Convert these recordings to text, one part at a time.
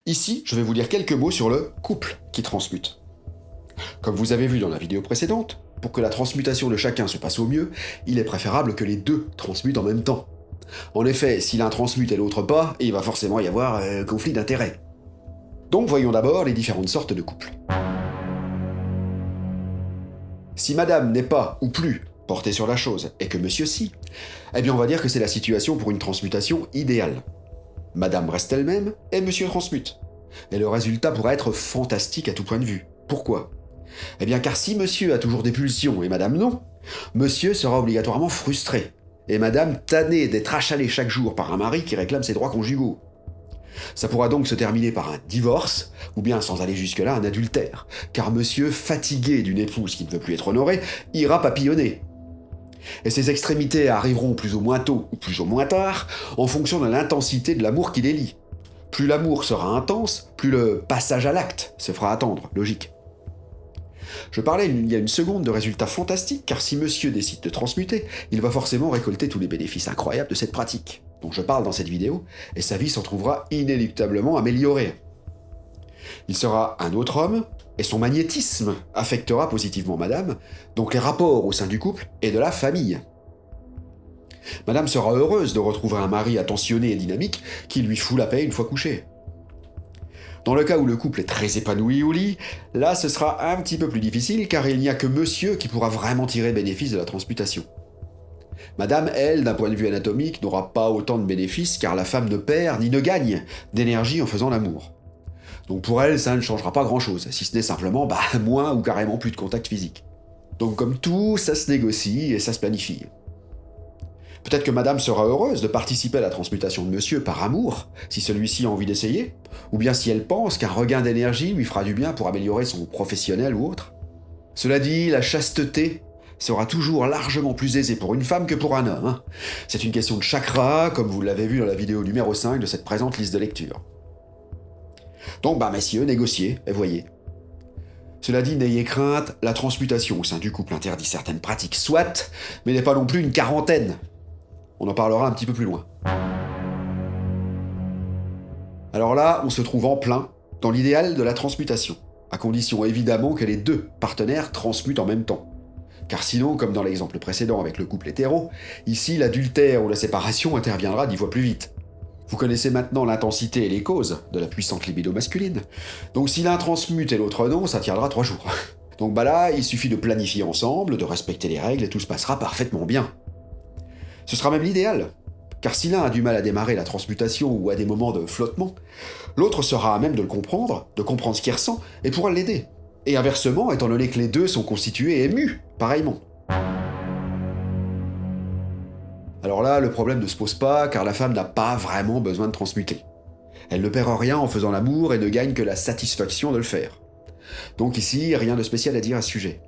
Ici, je vais vous dire quelques mots sur le couple qui transmute. Comme vous avez vu dans la vidéo précédente, pour que la transmutation de chacun se passe au mieux, il est préférable que les deux transmutent en même temps. En effet, si l'un transmute et l'autre pas, il va forcément y avoir conflit d'intérêts. Donc voyons d'abord les différentes sortes de couples. Si madame n'est pas, ou plus, portée sur la chose, et que monsieur si, eh bien on va dire que c'est la situation pour une transmutation idéale. Madame reste elle-même, et monsieur transmute. Et le résultat pourrait être fantastique à tout point de vue. Pourquoi ? Eh bien car si monsieur a toujours des pulsions et madame non, monsieur sera obligatoirement frustré, et madame tannée d'être achalée chaque jour par un mari qui réclame ses droits conjugaux. Ça pourra donc se terminer par un divorce, ou bien sans aller jusque-là un adultère, car monsieur, fatigué d'une épouse qui ne veut plus être honorée, ira papillonner. Et ces extrémités arriveront plus ou moins tôt ou plus ou moins tard, en fonction de l'intensité de l'amour qui les lie. Plus l'amour sera intense, plus le passage à l'acte se fera attendre, logique. Je parlais il y a une seconde de résultats fantastiques, car si monsieur décide de transmuter, il va forcément récolter tous les bénéfices incroyables de cette pratique, dont je parle dans cette vidéo, et sa vie s'en trouvera inéluctablement améliorée. Il sera un autre homme, et son magnétisme affectera positivement madame, donc les rapports au sein du couple et de la famille. Madame sera heureuse de retrouver un mari attentionné et dynamique qui lui fout la paix une fois couché. Dans le cas où le couple est très épanoui au lit, là ce sera un petit peu plus difficile car il n'y a que monsieur qui pourra vraiment tirer bénéfice de la transmutation. Madame, elle, d'un point de vue anatomique, n'aura pas autant de bénéfices car la femme ne perd ni ne gagne d'énergie en faisant l'amour. Donc pour elle, ça ne changera pas grand-chose, si ce n'est simplement moins ou carrément plus de contact physique. Donc comme tout, ça se négocie et ça se planifie. Peut-être que madame sera heureuse de participer à la transmutation de monsieur par amour, si celui-ci a envie d'essayer, ou bien si elle pense qu'un regain d'énergie lui fera du bien pour améliorer son professionnel ou autre. Cela dit, la chasteté sera toujours largement plus aisée pour une femme que pour un homme. Hein. C'est une question de chakra, comme vous l'avez vu dans la vidéo numéro 5 de cette présente liste de lecture. Donc messieurs, négociez, et voyez. Cela dit, n'ayez crainte, la transmutation au sein du couple interdit certaines pratiques, soit, mais n'est pas non plus une quarantaine. On en parlera un petit peu plus loin. Alors là, on se trouve en plein dans l'idéal de la transmutation, à condition évidemment que les deux partenaires transmutent en même temps. Car sinon, comme dans l'exemple précédent avec le couple hétéro, ici l'adultère ou la séparation interviendra 10 fois plus vite. Vous connaissez maintenant l'intensité et les causes de la puissante libido masculine, donc si l'un transmute et l'autre non, ça tiendra 3 jours. Donc là, il suffit de planifier ensemble, de respecter les règles et tout se passera parfaitement bien. Ce sera même l'idéal, car si l'un a du mal à démarrer la transmutation ou à des moments de flottement, l'autre sera à même de le comprendre, de comprendre ce qu'il ressent, et pourra l'aider. Et inversement, étant donné que les deux sont constitués et émus, pareillement. Alors là, le problème ne se pose pas, car la femme n'a pas vraiment besoin de transmuter. Elle ne perd rien en faisant l'amour et ne gagne que la satisfaction de le faire. Donc ici, rien de spécial à dire à ce sujet.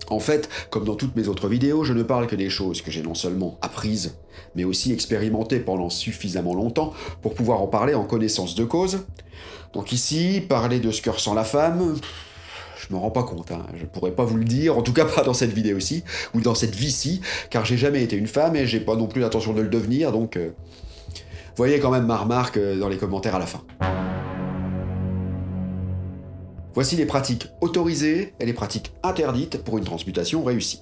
En fait, comme dans toutes mes autres vidéos, je ne parle que des choses que j'ai non seulement apprises, mais aussi expérimentées pendant suffisamment longtemps pour pouvoir en parler en connaissance de cause. Donc ici, parler de ce que ressent la femme, je me rends pas compte, hein. Je pourrais pas vous le dire, en tout cas pas dans cette vidéo-ci, ou dans cette vie-ci, car j'ai jamais été une femme et j'ai pas non plus l'intention de le devenir, donc voyez quand même ma remarque dans les commentaires à la fin. Voici les pratiques autorisées et les pratiques interdites pour une transmutation réussie.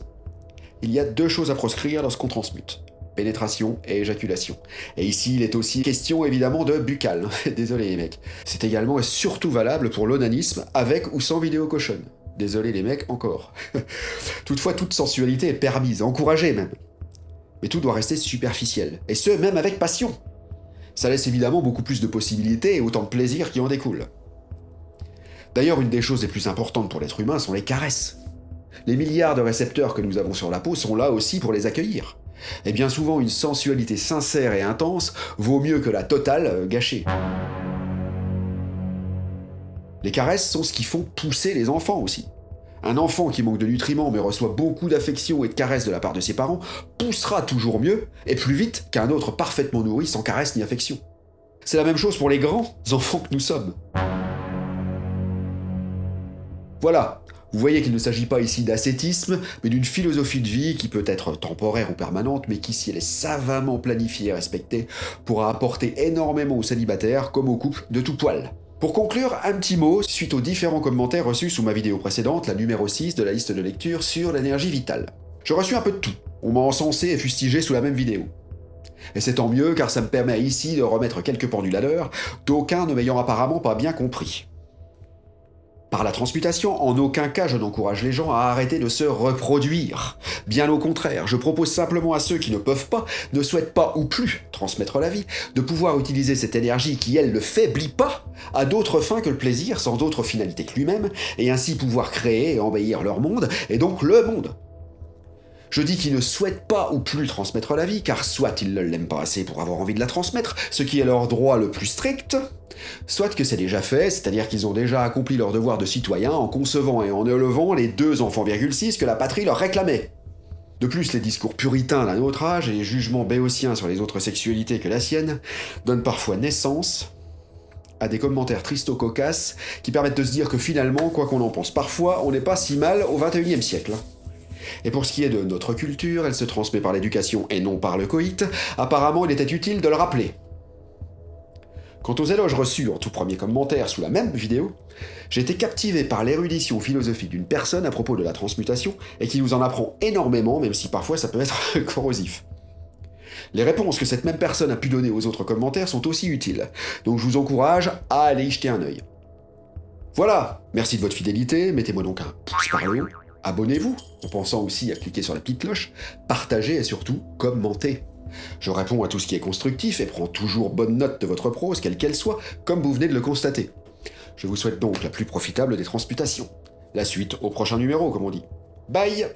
Il y a 2 choses à proscrire lorsqu'on transmute. Pénétration et éjaculation. Et ici, il est aussi question évidemment de buccal. Désolé les mecs. C'est également et surtout valable pour l'onanisme avec ou sans vidéo cochonne. Désolé les mecs, encore. Toutefois, toute sensualité est permise, encouragée même. Mais tout doit rester superficiel. Et ce, même avec passion. Ça laisse évidemment beaucoup plus de possibilités et autant de plaisir qui en découle. D'ailleurs, une des choses les plus importantes pour l'être humain sont les caresses. Les milliards de récepteurs que nous avons sur la peau sont là aussi pour les accueillir. Et bien souvent, une sensualité sincère et intense vaut mieux que la totale gâchée. Les caresses sont ce qui font pousser les enfants aussi. Un enfant qui manque de nutriments mais reçoit beaucoup d'affection et de caresses de la part de ses parents poussera toujours mieux et plus vite qu'un autre parfaitement nourri sans caresses ni affection. C'est la même chose pour les grands enfants que nous sommes. Voilà, Vous voyez qu'il ne s'agit pas ici d'ascétisme, mais d'une philosophie de vie qui peut être temporaire ou permanente, mais qui, si elle est savamment planifiée et respectée, pourra apporter énormément aux célibataires comme aux couples de tout poil. Pour conclure, un petit mot suite aux différents commentaires reçus sous ma vidéo précédente, la numéro 6 de la liste de lecture sur l'énergie vitale. J'ai reçu un peu de tout. On m'a encensé et fustigé sous la même vidéo. Et c'est tant mieux car ça me permet ici de remettre quelques pendules à l'heure, d'aucuns ne m'ayant apparemment pas bien compris. Par la transmutation, en aucun cas je n'encourage les gens à arrêter de se reproduire. Bien au contraire, je propose simplement à ceux qui ne peuvent pas, ne souhaitent pas ou plus transmettre la vie, de pouvoir utiliser cette énergie qui, elle, ne faiblit pas, à d'autres fins que le plaisir, sans d'autre finalité que lui-même, et ainsi pouvoir créer et embellir leur monde, et donc le monde. Je dis qu'ils ne souhaitent pas ou plus transmettre la vie, car soit ils ne l'aiment pas assez pour avoir envie de la transmettre, ce qui est leur droit le plus strict, soit que c'est déjà fait, c'est-à-dire qu'ils ont déjà accompli leur devoir de citoyen en concevant et en élevant les 2 enfants,6 que la patrie leur réclamait. De plus, les discours puritains d'un autre âge et les jugements béotiens sur les autres sexualités que la sienne donnent parfois naissance à des commentaires tristo-cocasses qui permettent de se dire que finalement, quoi qu'on en pense parfois, on n'est pas si mal au XXIe siècle. Et pour ce qui est de notre culture, elle se transmet par l'éducation et non par le coït, apparemment il était utile de le rappeler. Quant aux éloges reçus en tout premier commentaire sous la même vidéo, j'ai été captivé par l'érudition philosophique d'une personne à propos de la transmutation et qui nous en apprend énormément, même si parfois ça peut être corrosif. Les réponses que cette même personne a pu donner aux autres commentaires sont aussi utiles, donc je vous encourage à aller y jeter un œil. Voilà, merci de votre fidélité, mettez-moi donc un pouce par le haut, abonnez-vous, en pensant aussi à cliquer sur la petite cloche, partagez et surtout commentez. Je réponds à tout ce qui est constructif et prends toujours bonne note de votre prose, quelle qu'elle soit, comme vous venez de le constater. Je vous souhaite donc la plus profitable des transmutations. La suite au prochain numéro, comme on dit. Bye!